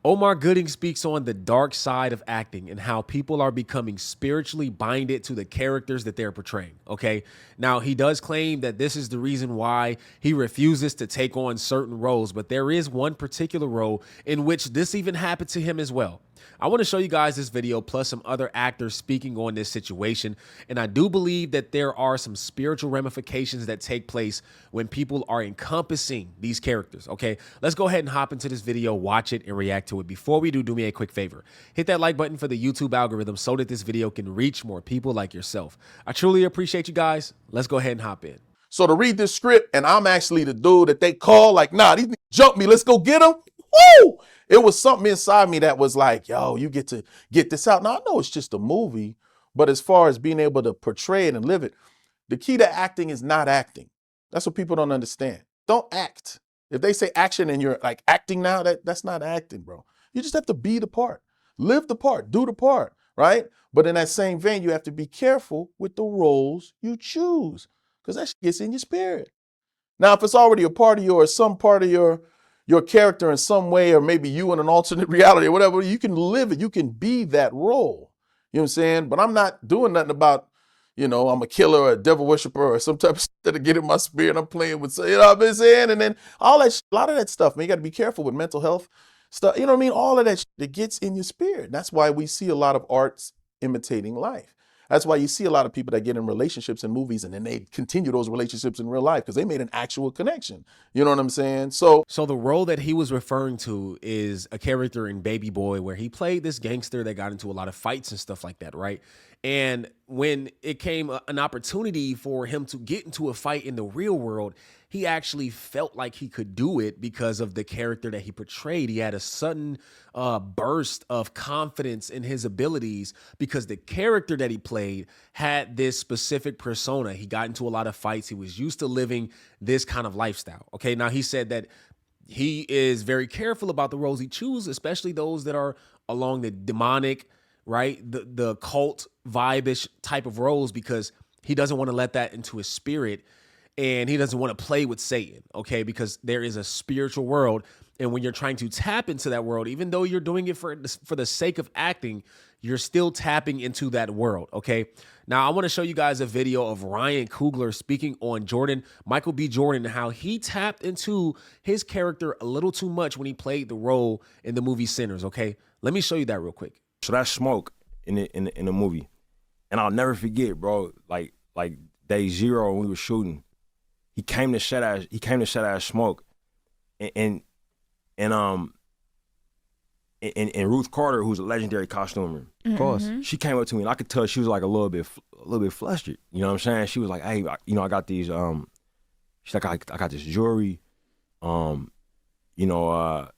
Omar Gooding speaks on the dark side of acting and how people are becoming spiritually binded to the characters that they're portraying. Okay. Now, he does claim that this is the reason why he refuses to take on certain roles, but there is one particular role in which this even happened to him as well. I want to show you guys this video plus some other actors speaking on this situation. And I do believe that there are some spiritual ramifications that take place when people are encompassing these characters. Okay, let's go ahead and hop into this video, watch it, and react to it. Before we do me a quick favor. Hit that like button for the YouTube algorithm so that this video can reach more people like yourself. I truly appreciate you guys. Let's go ahead and hop in. So to read this script, and I'm actually the dude that they call like, nah, these niggas jump me, let's go get them. Woo! It was something inside me that was like, yo, you get to get this out. Now, I know it's just a movie, but as far as being able to portray it and live it, the key to acting is not acting. That's what people don't understand. Don't act. If they say action and you're like acting now, that's not acting, bro. You just have to be the part, live the part, do the part, right? But in that same vein, you have to be careful with the roles you choose because that shit gets in your spirit. Now, if it's already a part of your, some part of your character in some way, or maybe you in an alternate reality or whatever, you can live it. You can be that role. You know what I'm saying? But I'm not doing nothing about, you know, I'm a killer or a devil worshiper or some type of shit that get in my spirit. I'm playing with, you know what I'm saying? And then all that, a lot of that stuff, man, you got to be careful with mental health stuff. You know what I mean? All of that shit that gets in your spirit. That's why we see a lot of arts imitating life. That's why you see a lot of people that get in relationships in movies and then they continue those relationships in real life because they made an actual connection. You know what I'm saying? So the role that he was referring to is a character in Baby Boy where he played this gangster that got into a lot of fights and stuff like that, right? And when it came an opportunity for him to get into a fight in the real world, he actually felt like he could do it because of the character that he portrayed. He had a sudden burst of confidence in his abilities because the character that he played had this specific persona. He got into a lot of fights. He was used to living this kind of lifestyle. Okay, now he said that he is very careful about the roles he chooses, especially those that are along the demonic, right? The cult vibe-ish type of roles, because he doesn't want to let that into his spirit. And he doesn't want to play with Satan, okay? Because there is a spiritual world. And when you're trying to tap into that world, even though you're doing it for the sake of acting, you're still tapping into that world, okay? Now, I want to show you guys a video of Ryan Coogler speaking on Michael B. Jordan, how he tapped into his character a little too much when he played the role in the movie Sinners, okay? Let me show you that real quick. So that's Smoke in the movie. And I'll never forget, bro, like day zero when we were shooting. He came to set out Smoke, and Ruth Carter, who's a legendary costumer, of course, she came up to me and I could tell she was like a little bit flustered. You know what I'm saying? She was like, "Hey, you know, I got these. She's like, I got this jewelry. I got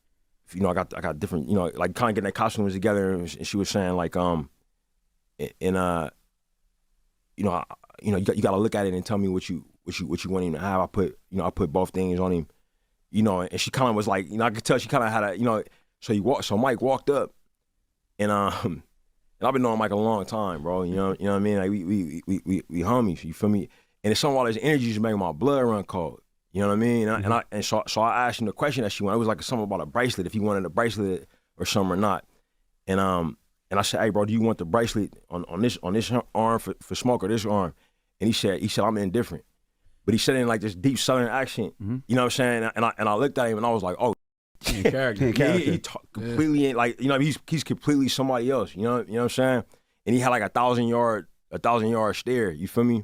different. You know, like kind of getting their costumes together." And she was saying like, you got to look at it and tell me what you want him to have. I put both things on him, you know, and she kind of was like, you know, I could tell she kind of had a, you know, so Mike walked up and I've been knowing Mike a long time, bro. You know what I mean? Like we homies, you feel me? And it's some of all this energy just making my blood run cold. You know what I mean? So I asked him the question that she wanted. It was like something about a bracelet, if he wanted a bracelet or something or not. And I said, "Hey, bro, do you want the bracelet on this arm for Smoke or this arm?" And he said, I'm indifferent. But he said it in like this deep Southern accent. You know what I'm saying? And I looked at him and I was like, oh, Character. he completely ain't like, you know, he's completely somebody else. You know what I'm saying? And he had like a 1,000-yard stare. You feel me?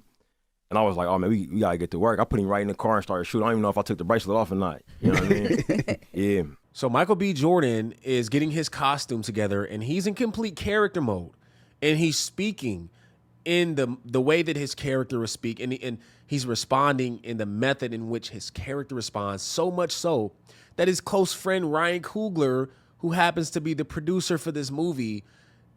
And I was like, oh man, we gotta get to work. I put him right in the car and started shooting. I don't even know if I took the bracelet off or not. You know what I mean? Yeah. So Michael B. Jordan is getting his costume together and he's in complete character mode. And he's speaking in the way that his character will speak, and he's responding in the method in which his character responds, so much so that his close friend Ryan Coogler, who happens to be the producer for this movie,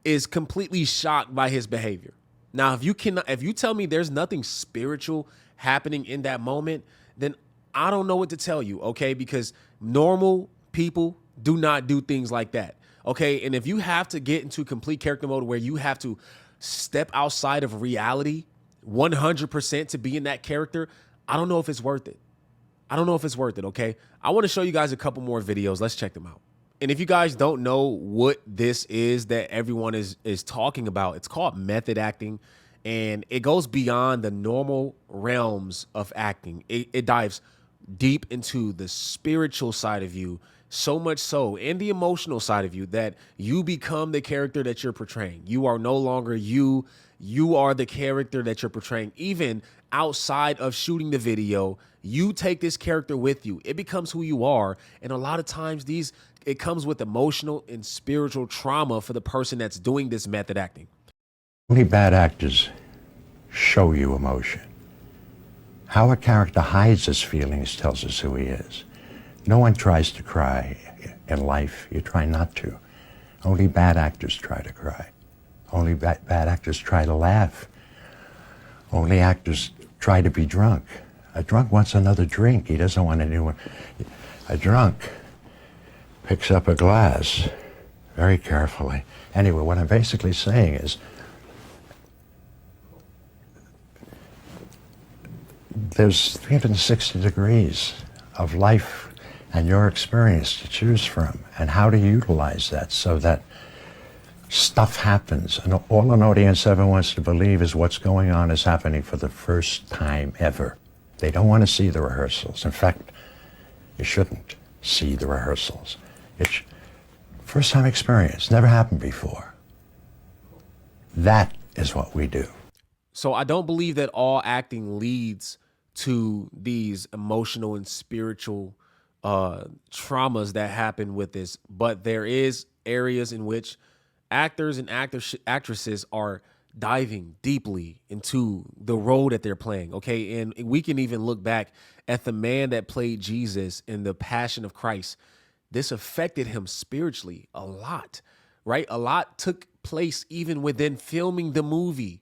is completely shocked by his behavior. Now, if you tell me there's nothing spiritual happening in that moment, then I don't know what to tell you, okay? Because normal people do not do things like that, okay? And if you have to get into complete character mode where you have to step outside of reality 100% to be in that character, I don't know if it's worth it. I don't know if it's worth it, okay? I want to show you guys a couple more videos. Let's check them out. And if you guys don't know what this is that everyone is talking about, it's called method acting, and it goes beyond the normal realms of acting. It dives deep into the spiritual side of you, so much so, and the emotional side of you, that you become the character that you're portraying. You are no longer you. You are the character that you're portraying. Even outside of shooting the video, you take this character with you. It becomes who you are. And a lot of times it comes with emotional and spiritual trauma for the person that's doing this method acting. Only bad actors show you emotion. How a character hides his feelings tells us who he is. No one tries to cry in life. You try not to. Only bad actors try to cry. Only bad actors try to laugh. Only actors try to be drunk. A drunk wants another drink. He doesn't want anyone. A drunk picks up a glass very carefully. Anyway, what I'm basically saying is there's 360 degrees of life and your experience to choose from, and how to utilize that so that stuff happens. And all an audience ever wants to believe is what's going on is happening for the first time ever. They don't want to see the rehearsals. In fact, you shouldn't see the rehearsals. It's first time experience, never happened before. That is what we do. So I don't believe that all acting leads to these emotional and spiritual traumas that happen with this, but there is areas in which actors and actresses are diving deeply into the role that they're playing. Okay. And we can even look back at the man that played Jesus in the Passion of Christ. This affected him spiritually a lot, right? A lot took place even within filming the movie.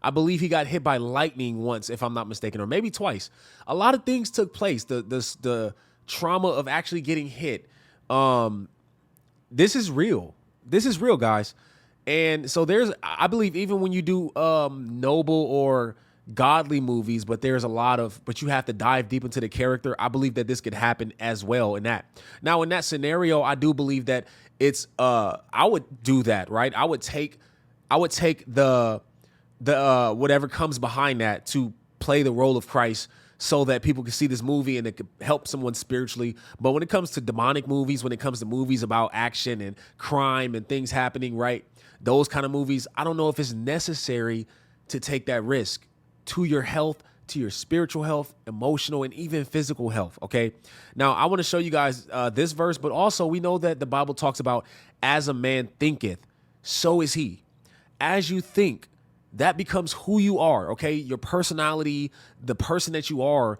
I believe he got hit by lightning once, if I'm not mistaken, or maybe twice. A lot of things took place. The trauma of actually getting hit. This is real. This is real, guys. And so I believe even when you do noble or godly movies, but you have to dive deep into the character. I believe that this could happen as well in that. Now, in that scenario, I do believe that it's I would do that, right? I would take the whatever comes behind that to play the role of Christ so that people can see this movie and it could help someone spiritually. But when it comes to demonic movies, when it comes to movies about action and crime and things happening, right? Those kind of movies, I don't know if it's necessary to take that risk to your health, to your spiritual health, emotional, and even physical health. Okay. Now I want to show you guys this verse, but also we know that the Bible talks about as a man thinketh, so is he. As you think, that becomes who you are, okay? Your personality, the person that you are,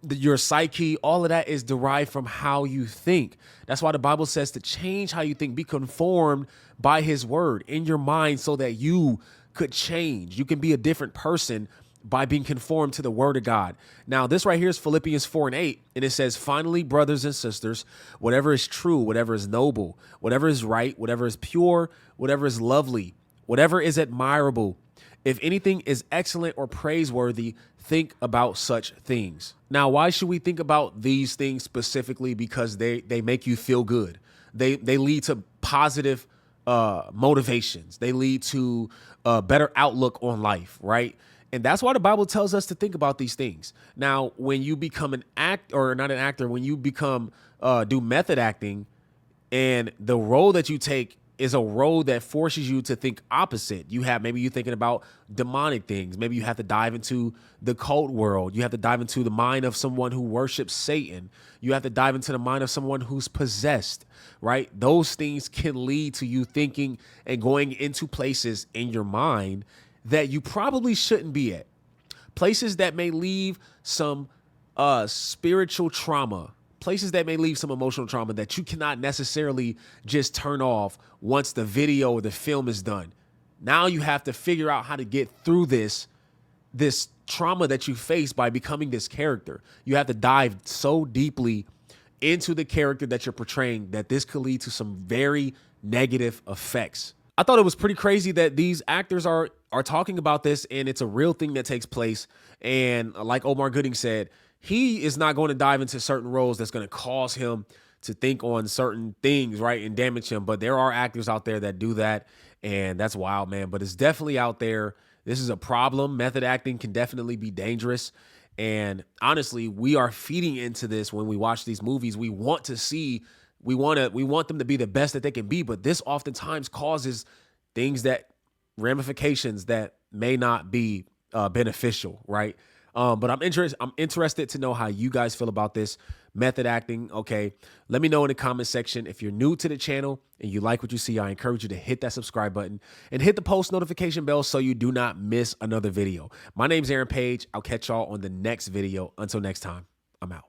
your psyche, all of that is derived from how you think. That's why the Bible says to change how you think, be conformed by his word in your mind so that you could change. You can be a different person by being conformed to the word of God. Now, this right here is Philippians 4:8, and it says, finally, brothers and sisters, whatever is true, whatever is noble, whatever is right, whatever is pure, whatever is lovely, whatever is admirable, if anything is excellent or praiseworthy, think about such things. Now, why should we think about these things specifically? Because they make you feel good. They lead to positive motivations. They lead to a better outlook on life, right? And that's why the Bible tells us to think about these things. Now, when you become when you become do method acting, and the role that you take is a role that forces you to think opposite. Maybe you're thinking about demonic things. Maybe you have to dive into the cult world. You have to dive into the mind of someone who worships Satan. You have to dive into the mind of someone who's possessed, right? Those things can lead to you thinking and going into places in your mind that you probably shouldn't be at. Places that may leave some spiritual trauma, places that may leave some emotional trauma that you cannot necessarily just turn off once the video or the film is done. Now you have to figure out how to get through this trauma that you face by becoming this character. You have to dive so deeply into the character that you're portraying that this could lead to some very negative effects. I thought it was pretty crazy that these actors are talking about this, and it's a real thing that takes place. And like Omar Gooding said, he is not going to dive into certain roles that's going to cause him to think on certain things, right, and damage him. But there are actors out there that do that, and that's wild, man. But it's definitely out there. This is a problem. Method acting can definitely be dangerous. And honestly, we are feeding into this when we watch these movies. We want to see, we want them to be the best that they can be, but this oftentimes causes things that ramifications that may not be beneficial, right? But I'm interested to know how you guys feel about this method acting. Okay, let me know in the comment section. If you're new to the channel and you like what you see, I encourage you to hit that subscribe button and hit the post notification bell so you do not miss another video. My name's Aaron Page. I'll catch y'all on the next video. Until next time, I'm out.